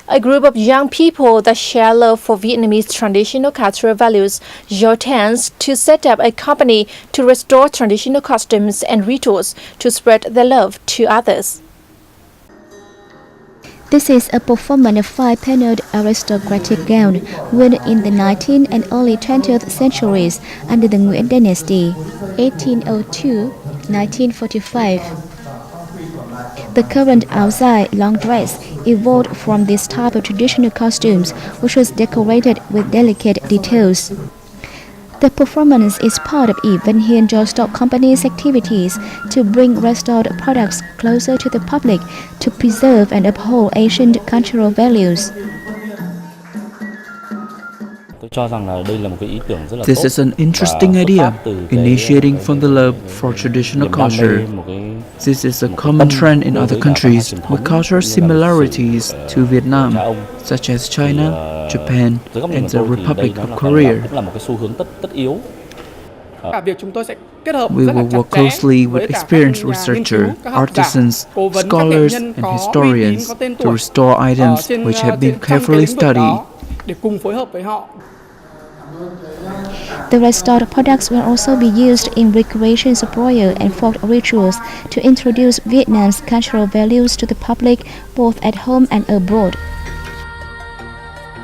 A group of young people that share love for Vietnamese traditional cultural values joined hands to set up a company to restore traditional costumes and rituals to spread their love to others. This is a performance of five-paneled aristocratic gown worn in the 19th and early 20th centuries under the Nguyen dynasty, 1802-1945. The current outside long dress evolved from this type of traditional costumes, which was decorated with delicate details. The performance is part of Van Hien Jostock Company's activities to bring restored products closer to the public to preserve and uphold ancient cultural values. This is an interesting idea, initiating from the love for traditional culture. This is a common trend in other countries with cultural similarities to Vietnam, such as China, Japan, and the Republic of Korea. We will work closely with experienced researchers, artisans, scholars, and historians to restore items which have been carefully studied. The restored products will also be used in recreation royal and folk rituals to introduce Vietnam's cultural values to the public both at home and abroad.